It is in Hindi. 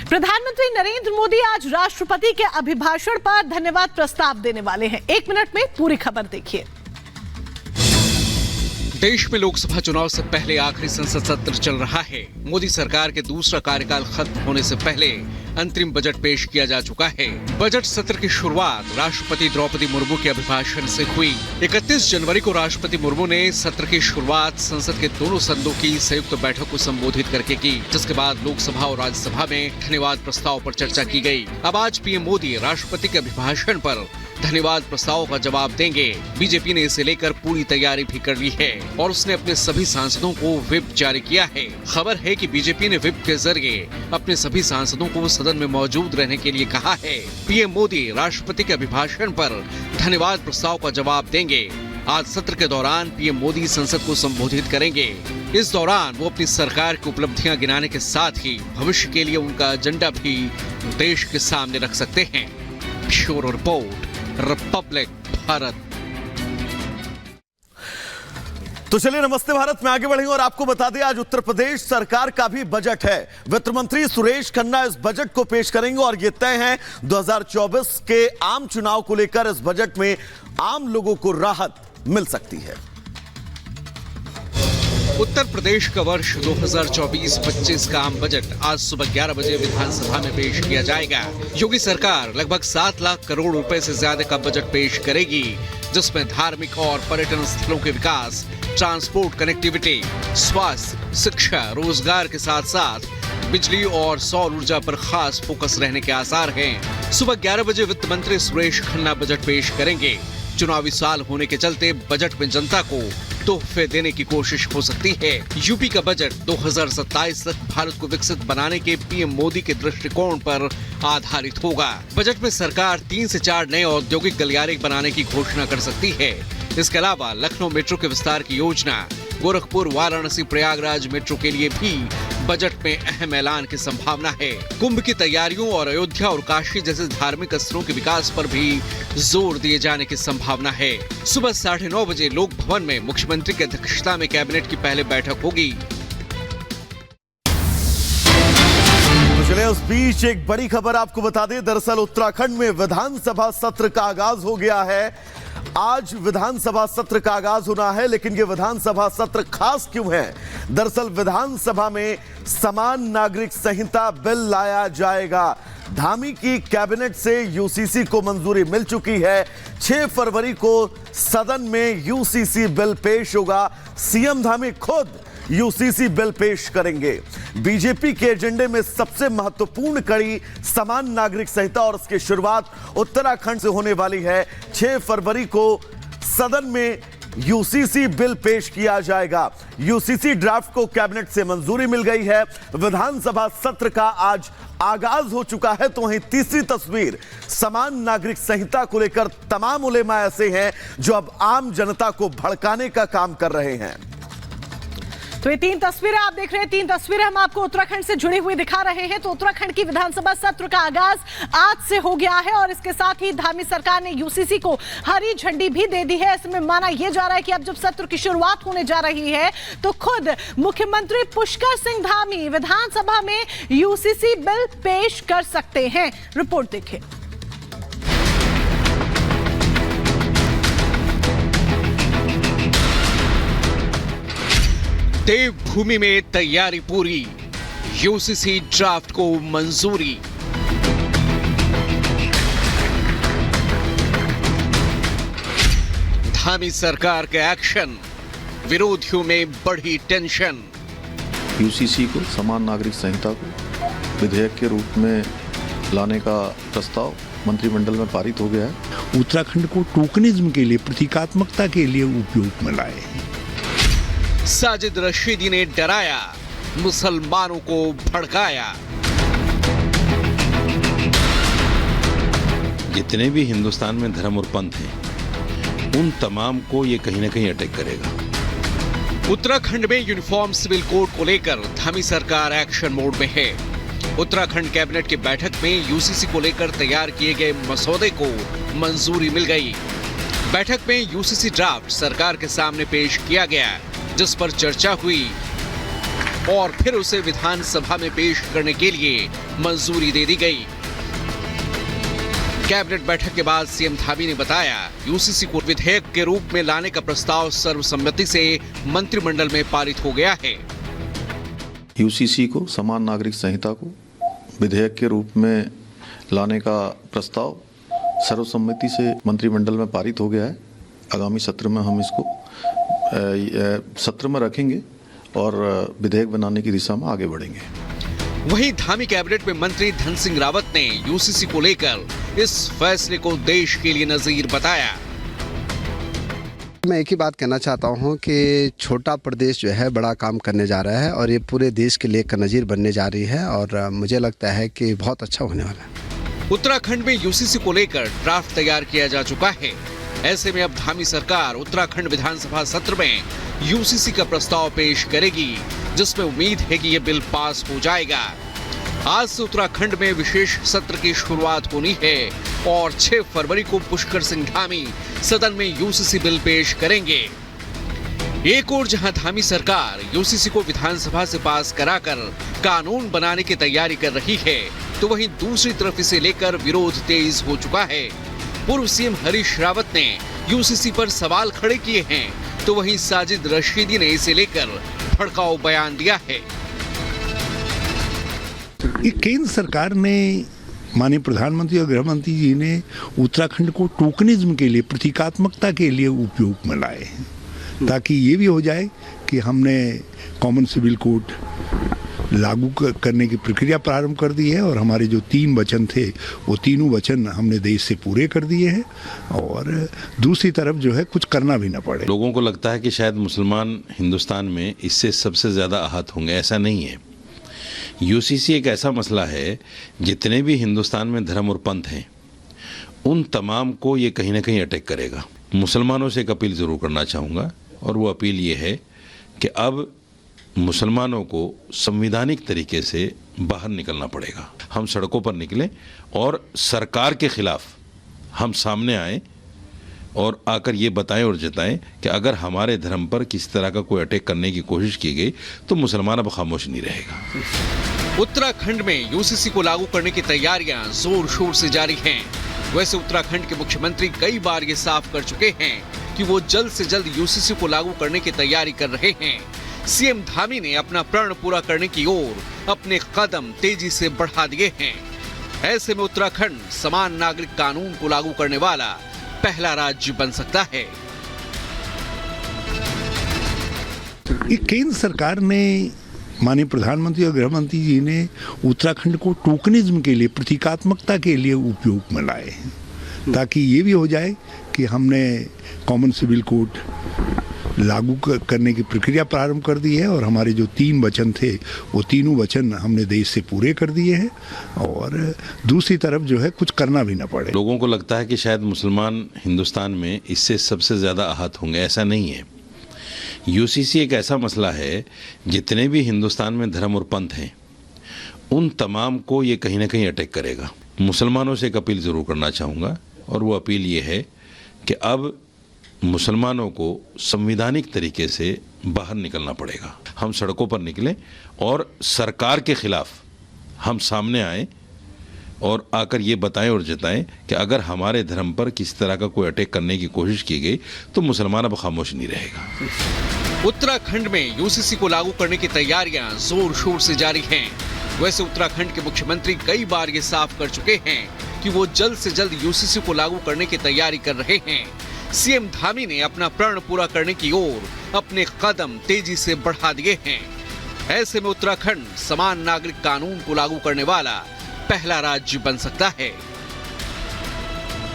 प्रधानमंत्री नरेंद्र मोदी आज राष्ट्रपति के अभिभाषण पर धन्यवाद प्रस्ताव देने वाले हैं। 1 मिनट में पूरी खबर देखिए। देश में लोकसभा चुनाव से पहले आखिरी संसद सत्र चल रहा है। मोदी सरकार के दूसरा कार्यकाल खत्म होने से पहले अंतरिम बजट पेश किया जा चुका है। बजट सत्र की शुरुआत राष्ट्रपति द्रौपदी मुर्मू के अभिभाषण से हुई। 31 जनवरी को राष्ट्रपति मुर्मू ने सत्र की शुरुआत संसद के दोनों सदनों की संयुक्त बैठक को संबोधित करके की, जिसके बाद लोकसभा और राज्यसभा में धन्यवाद प्रस्ताव पर चर्चा की गई। अब आज पीएम मोदी राष्ट्रपति के अभिभाषण पर धन्यवाद प्रस्ताव का जवाब देंगे। बीजेपी ने इसे लेकर पूरी तैयारी भी कर ली है और उसने अपने सभी सांसदों को व्हिप जारी किया है। खबर है कि बीजेपी ने व्हिप के जरिए अपने सभी सांसदों को सदन में मौजूद रहने के लिए कहा है। पीएम मोदी राष्ट्रपति के अभिभाषण पर धन्यवाद प्रस्ताव का जवाब देंगे। आज सत्र के दौरान पीएम मोदी संसद को संबोधित करेंगे। इस दौरान वो अपनी सरकार की उपलब्धियां गिनाने के साथ ही भविष्य के लिए उनका एजेंडा भी देश के सामने रख सकते हैं। Bureau report, Republic Bharat. तो चलिए नमस्ते भारत में आगे बढ़ेंगे और आपको बता दें आज उत्तर प्रदेश सरकार का भी बजट है। वित्त मंत्री सुरेश खन्ना इस बजट को पेश करेंगे और ये तय है 2024 के आम चुनाव को लेकर इस बजट में आम लोगों को राहत मिल सकती है। उत्तर प्रदेश का वर्ष 2024-25 का आम बजट आज सुबह 11 बजे विधानसभा में पेश किया जाएगा। योगी सरकार लगभग 7 लाख करोड़ रुपए से ज्यादा का बजट पेश करेगी, जिसमें धार्मिक और पर्यटन स्थलों के विकास, ट्रांसपोर्ट कनेक्टिविटी, स्वास्थ्य, शिक्षा, रोजगार के साथ साथ बिजली और सौर ऊर्जा पर खास फोकस रहने के आसार हैं। सुबह 11 बजे वित्त मंत्री सुरेश खन्ना बजट पेश करेंगे। चुनावी साल होने के चलते बजट में जनता को तोहफे देने की कोशिश हो सकती है। यूपी का बजट 2027 तक भारत को विकसित बनाने के पीएम मोदी के दृष्टिकोण पर आधारित होगा। बजट में सरकार 3 से 4 नए औद्योगिक गलियारे बनाने की घोषणा कर सकती है। इसके अलावा लखनऊ मेट्रो के विस्तार की योजना, गोरखपुर, वाराणसी, प्रयागराज मेट्रो के लिए भी बजट में अहम ऐलान की संभावना है। कुंभ की तैयारियों और अयोध्या और काशी जैसे धार्मिक स्थलों के विकास पर भी जोर दिए जाने की संभावना है। सुबह 9:30 बजे लोक भवन में मुख्यमंत्री की अध्यक्षता में कैबिनेट की पहले बैठक होगी। तो चलिए उस बीच एक बड़ी खबर आपको बता दें। दरअसल उत्तराखंड में विधानसभा सत्र का आगाज हो गया है। आज विधानसभा सत्र का आगाज होना है, लेकिन ये विधानसभा सत्र खास क्यों है? दरअसल विधानसभा में समान नागरिक संहिता बिल लाया जाएगा। धामी की कैबिनेट से यूसीसी को मंजूरी मिल चुकी है। 6 फरवरी को सदन में यूसीसी बिल पेश होगा। सीएम धामी खुद यूसीसी बिल पेश करेंगे। बीजेपी के एजेंडे में सबसे महत्वपूर्ण कड़ी समान नागरिक संहिता और उसकी शुरुआत उत्तराखंड से होने वाली है। 6 फरवरी को सदन में यूसीसी बिल पेश किया जाएगा। यूसीसी ड्राफ्ट को कैबिनेट से मंजूरी मिल गई है। विधानसभा सत्र का आज आगाज हो चुका है। तो वहीं तीसरी तस्वीर, समान नागरिक संहिता को लेकर तमाम उलेमा ऐसे हैं जो अब आम जनता को भड़काने का काम कर रहे हैं। तो ये 3 तस्वीरें आप देख रहे हैं। 3 तस्वीरें हम आपको उत्तराखंड से जुड़ी हुई दिखा रहे हैं। तो उत्तराखंड की विधानसभा सत्र का आगाज आज से हो गया है और इसके साथ ही धामी सरकार ने यूसीसी को हरी झंडी भी दे दी है। इसमें माना यह जा रहा है कि अब जब सत्र की शुरुआत होने जा रही है तो खुद मुख्यमंत्री पुष्कर सिंह धामी विधानसभा में यूसीसी बिल पेश कर सकते हैं। रिपोर्ट देखिए। देवभूमि में तैयारी पूरी, यूसीसी ड्राफ्ट को मंजूरी। धामी सरकार के एक्शन, विरोधियों में बढ़ी टेंशन। यूसीसी को, समान नागरिक संहिता को विधेयक के रूप में लाने का प्रस्ताव मंत्रिमंडल में पारित हो गया है। उत्तराखंड को टोकनिज्म के लिए, प्रतीकात्मकता के लिए उपयोग में लाए। साजिद रशीदी ने डराया, मुसलमानों को भड़काया। जितने भी हिंदुस्तान में धर्म और पंथ हैं, उन तमाम को ये कहीं ना कहीं अटैक करेगा। उत्तराखंड में यूनिफॉर्म सिविल कोड को लेकर धामी सरकार एक्शन मोड में है। उत्तराखंड कैबिनेट की बैठक में यूसीसी को लेकर तैयार किए गए मसौदे को मंजूरी मिल गई। बैठक में यूसीसी ड्राफ्ट सरकार के सामने पेश किया गया, जिस पर चर्चा हुई। और फिर उसे विधानसभा में पेश करने के लिए मंजूरी दे दी गई। कैबिनेट बैठक के बाद सीएम धामी ने बताया, यूसीसी को विधेयक के रूप में लाने का प्रस्ताव सर्वसम्मति से मंत्रिमंडल में पारित हो गया है। यूसीसी को, समान नागरिक संहिता को विधेयक के रूप में लाने का प्रस्ताव सर्वसम्मति से मंत्रिमंडल में पारित हो गया है। आगामी सत्र में हम इसको सत्र में रखेंगे और विधेयक बनाने की दिशा में आगे बढ़ेंगे। वहीं धामी कैबिनेट में मंत्री धन सिंह रावत ने यूसीसी को लेकर इस फैसले को देश के लिए नजीर बताया। मैं एक ही बात कहना चाहता हूं कि छोटा प्रदेश जो है बड़ा काम करने जा रहा है और ये पूरे देश के लिए एक नज़ीर बनने जा रही है और मुझे लगता है कि बहुत अच्छा होने वाला है। उत्तराखंड में यूसीसी को लेकर ड्राफ्ट तैयार किया जा चुका है। ऐसे में अब धामी सरकार उत्तराखंड विधानसभा सत्र में यूसीसी का प्रस्ताव पेश करेगी, जिसमें उम्मीद है कि यह बिल पास हो जाएगा। आज से उत्तराखंड में विशेष सत्र की शुरुआत होनी है और 6 फरवरी को पुष्कर सिंह धामी सदन में यूसीसी बिल पेश करेंगे। एक ओर जहां धामी सरकार यूसीसी को विधानसभा से पास कराकर कानून बनाने की तैयारी कर रही है, तो वहीं दूसरी तरफ इसे लेकर विरोध तेज हो चुका है। पूर्व सीएम हरीश रावत ने यूसीसी पर सवाल खड़े किए हैं, तो वहीं साजिद रशीदी ने इसे लेकर भड़काऊ बयान दिया है। ये केंद्र सरकार ने, माननीय प्रधानमंत्री और गृह मंत्री जी ने उत्तराखंड को टोकनिज्म के लिए, प्रतीकात्मकता के लिए उपयोग में लाए हैं, ताकि ये भी हो जाए कि हमने कॉमन सिविल कोड लागू करने की प्रक्रिया प्रारंभ कर दी है और हमारे जो 3 वचन थे वो तीनों वचन हमने देश से पूरे कर दिए हैं और दूसरी तरफ जो है कुछ करना भी ना पड़े। लोगों को लगता है कि शायद मुसलमान हिंदुस्तान में इससे सबसे ज़्यादा आहत होंगे, ऐसा नहीं है। यूसीसी एक ऐसा मसला है, जितने भी हिंदुस्तान में धर्म और पंथ हैं उन तमाम को ये कहीं ना कहीं अटैक करेगा। मुसलमानों से एक अपील ज़रूर करना चाहूँगा और वो अपील ये है कि अब मुसलमानों को संवैधानिक तरीके से बाहर निकलना पड़ेगा। हम सड़कों पर निकलें और सरकार के खिलाफ हम सामने आएँ और आकर ये बताएं और जताएं कि अगर हमारे धर्म पर किसी तरह का कोई अटैक करने की कोशिश की गई तो मुसलमान अब खामोश नहीं रहेगा। उत्तराखंड में यूसीसी को लागू करने की तैयारियां जोर शोर से जारी हैं। वैसे उत्तराखंड के मुख्यमंत्री कई बार ये साफ कर चुके हैं कि वो जल्द से जल्द यूसीसी को लागू करने की तैयारी कर रहे हैं। सीएम धामी ने अपना प्रण पूरा करने की ओर अपने कदम तेजी से बढ़ा दिए हैं। ऐसे में उत्तराखंड समान नागरिक कानून को लागू करने वाला पहला राज्य बन सकता है। ये केंद्र सरकार ने, माननीय प्रधानमंत्री और गृह मंत्री जी ने उत्तराखंड को टोकनिज्म के लिए, प्रतीकात्मकता के लिए उपयोग में लाए हैं, ताकि ये भी हो जाए कि हमने कॉमन सिविल कोड लागू करने की प्रक्रिया प्रारंभ कर दी है और हमारे जो 3 वचन थे वो तीनों वचन हमने देश से पूरे कर दिए हैं और दूसरी तरफ जो है कुछ करना भी ना पड़े। लोगों को लगता है कि शायद मुसलमान हिंदुस्तान में इससे सबसे ज़्यादा आहत होंगे, ऐसा नहीं है। यूसीसी एक ऐसा मसला है, जितने भी हिंदुस्तान में धर्म और पंथ हैं उन तमाम को ये कहीं ना कहीं अटैक करेगा। मुसलमानों से एक अपील ज़रूर करना चाहूँगा और वो अपील ये है कि अब मुसलमानों को संवैधानिक तरीके से बाहर निकलना पड़ेगा। हम सड़कों पर निकलें और सरकार के खिलाफ हम सामने आएँ और आकर ये बताएं और जताएं कि अगर हमारे धर्म पर किसी तरह का कोई अटैक करने की कोशिश की गई तो मुसलमान अब खामोश नहीं रहेगा। उत्तराखंड में यूसीसी को लागू करने की तैयारियां जोर शोर से जारी हैं। वैसे उत्तराखंड के मुख्यमंत्री कई बार ये साफ कर चुके हैं कि वो जल्द से जल्द यूसीसी को लागू करने की तैयारी कर रहे हैं। सीएम धामी ने अपना प्रण पूरा करने की ओर अपने कदम तेजी से बढ़ा दिए हैं। ऐसे में उत्तराखंड समान नागरिक कानून को लागू करने वाला पहला राज्य बन सकता है।